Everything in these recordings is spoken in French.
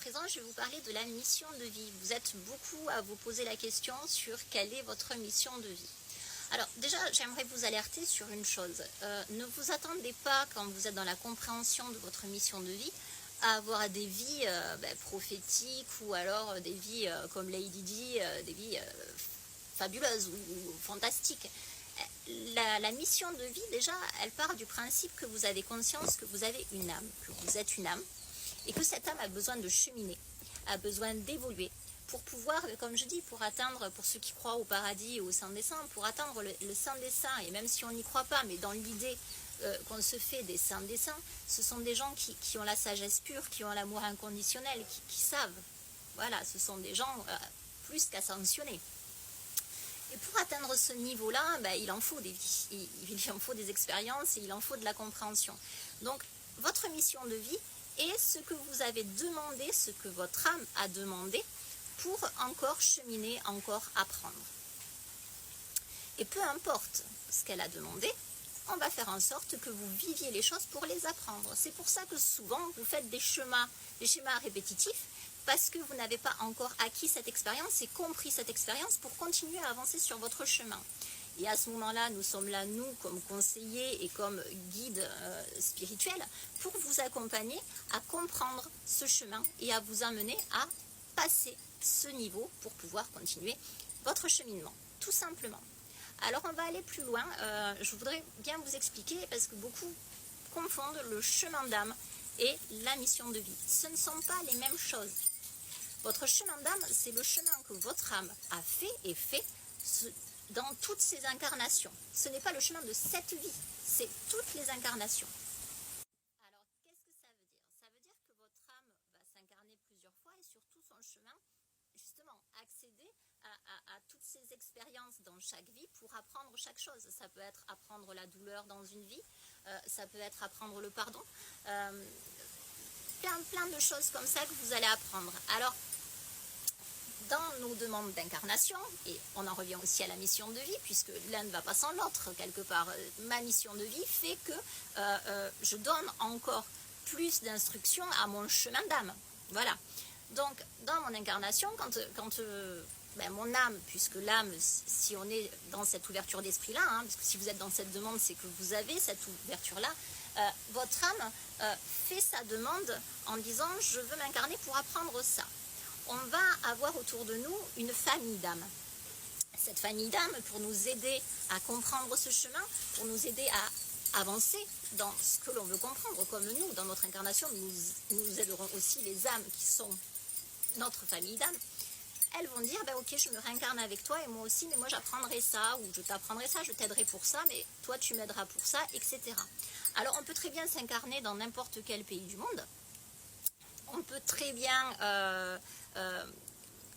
présent, je vais vous parler de la mission de vie. Vous êtes beaucoup à vous poser la question sur quelle est votre mission de vie. Alors déjà, j'aimerais vous alerter sur une chose. Ne vous attendez pas, quand vous êtes dans la compréhension de votre mission de vie, à avoir des vies prophétiques ou alors des vies comme Lady Di, des vies fabuleuses ou fantastiques. La mission de vie, déjà, elle part du principe que vous avez conscience que vous avez une âme, que vous êtes une âme, et que cette âme a besoin de cheminer, a besoin d'évoluer, pour pouvoir, comme je dis, pour atteindre, pour ceux qui croient au paradis et au Saint des Saints, pour atteindre le Saint des Saints, et même si on n'y croit pas, mais dans l'idée qu'on se fait des Saints des Saints, ce sont des gens qui ont la sagesse pure, qui ont l'amour inconditionnel, qui savent. Voilà, ce sont des gens plus qu'ascensionnés. Et pour atteindre ce niveau-là, il en faut des vies, il en faut des expériences et il en faut de la compréhension. Donc, votre mission de vie est ce que vous avez demandé, ce que votre âme a demandé pour encore cheminer, encore apprendre. Et peu importe ce qu'elle a demandé, on va faire en sorte que vous viviez les choses pour les apprendre. C'est pour ça que souvent, vous faites des schémas répétitifs, parce que vous n'avez pas encore acquis cette expérience et compris cette expérience pour continuer à avancer sur votre chemin. Et à ce moment-là, nous sommes là, nous, comme conseillers et comme guides spirituels, pour vous accompagner à comprendre ce chemin et à vous amener à passer ce niveau pour pouvoir continuer votre cheminement, tout simplement. Alors, on va aller plus loin. Je voudrais bien vous expliquer, parce que beaucoup confondent le chemin d'âme et la mission de vie. Ce ne sont pas les mêmes choses. Votre chemin d'âme, c'est le chemin que votre âme a fait et fait dans toutes ses incarnations. Ce n'est pas le chemin de cette vie, c'est toutes les incarnations. Alors, qu'est-ce que ça veut dire? Ça veut dire que votre âme va s'incarner plusieurs fois et sur tout son chemin, justement, accéder à toutes ces expériences dans chaque vie pour apprendre chaque chose. Ça peut être apprendre la douleur dans une vie, ça peut être apprendre le pardon, plein de choses comme ça que vous allez apprendre. Alors, dans nos demandes d'incarnation, et on en revient aussi à la mission de vie, puisque l'un ne va pas sans l'autre, quelque part, ma mission de vie fait que je donne encore plus d'instructions à mon chemin d'âme. Voilà. Donc, dans mon incarnation, quand mon âme, puisque l'âme, si on est dans cette ouverture d'esprit-là, parce que si vous êtes dans cette demande, c'est que vous avez cette ouverture-là, votre âme fait sa demande en disant « je veux m'incarner pour apprendre ça ». On va avoir autour de nous une famille d'âmes. Cette famille d'âmes, pour nous aider à comprendre ce chemin, pour nous aider à avancer dans ce que l'on veut comprendre, comme nous, dans notre incarnation, nous aiderons aussi les âmes qui sont notre famille d'âmes. Elles vont dire, ok, je me réincarne avec toi et moi aussi, mais moi j'apprendrai ça, ou je t'apprendrai ça, je t'aiderai pour ça, mais toi tu m'aideras pour ça, etc. Alors on peut très bien s'incarner dans n'importe quel pays du monde. On peut très bien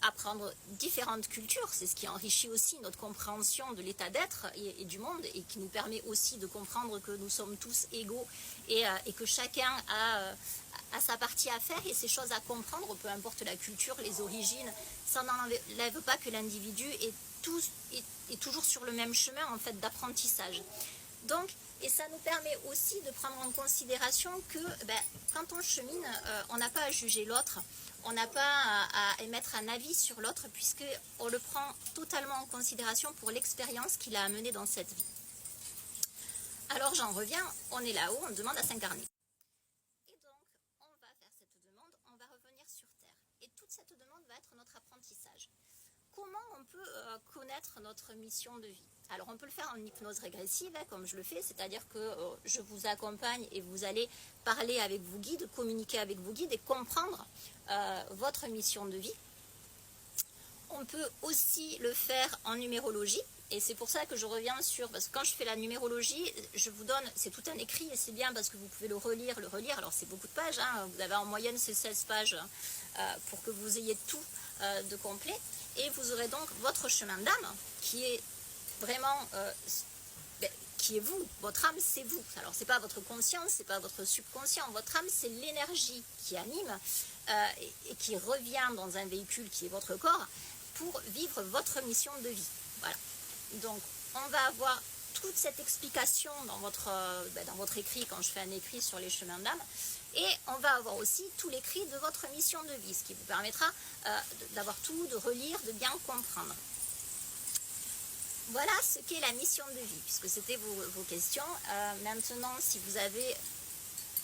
apprendre différentes cultures, c'est ce qui enrichit aussi notre compréhension de l'état d'être et du monde, et qui nous permet aussi de comprendre que nous sommes tous égaux et que chacun a sa partie à faire et ses choses à comprendre, peu importe la culture, les origines. Ça n'enlève pas que l'individu est toujours sur le même chemin en fait d'apprentissage. Donc, et ça nous permet aussi de prendre en considération que quand on chemine, on n'a pas à juger l'autre, on n'a pas à émettre un avis sur l'autre, puisqu'on le prend totalement en considération pour l'expérience qu'il a amenée dans cette vie. Alors j'en reviens, on est là-haut, on demande à s'incarner. Et donc, on va faire cette demande, on va revenir sur Terre. Et toute cette demande va être notre apprentissage. Comment on peut connaître notre mission de vie? Alors on peut le faire en hypnose régressive, comme je le fais, c'est-à-dire que je vous accompagne et vous allez parler avec vos guides, communiquer avec vos guides et comprendre votre mission de vie. On peut aussi le faire en numérologie, et c'est pour ça que je reviens sur, parce que quand je fais la numérologie, je vous donne, c'est tout un écrit, et c'est bien parce que vous pouvez le relire, alors c'est beaucoup de pages, vous avez en moyenne ces 16 pages pour que vous ayez tout de complet, et vous aurez donc votre chemin d'âme, qui est vraiment, qui est vous, votre âme c'est vous, alors c'est pas votre conscience, c'est pas votre subconscient, votre âme c'est l'énergie qui anime et qui revient dans un véhicule qui est votre corps, pour vivre votre mission de vie. Voilà. Donc, on va avoir toute cette explication dans votre écrit, quand je fais un écrit sur les chemins d'âme. Et on va avoir aussi tout l'écrit de votre mission de vie, ce qui vous permettra d'avoir tout, de relire, de bien comprendre. Voilà ce qu'est la mission de vie, puisque c'était vos questions. Maintenant, si vous avez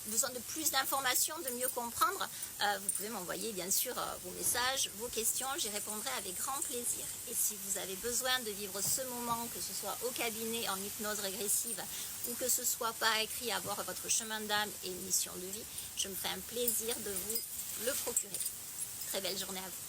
besoin de plus d'informations, de mieux comprendre, vous pouvez m'envoyer bien sûr vos messages, vos questions, j'y répondrai avec grand plaisir. Et si vous avez besoin de vivre ce moment, que ce soit au cabinet en hypnose régressive ou que ce soit par écrit à voir votre chemin d'âme et mission de vie, je me ferai un plaisir de vous le procurer. Très belle journée à vous.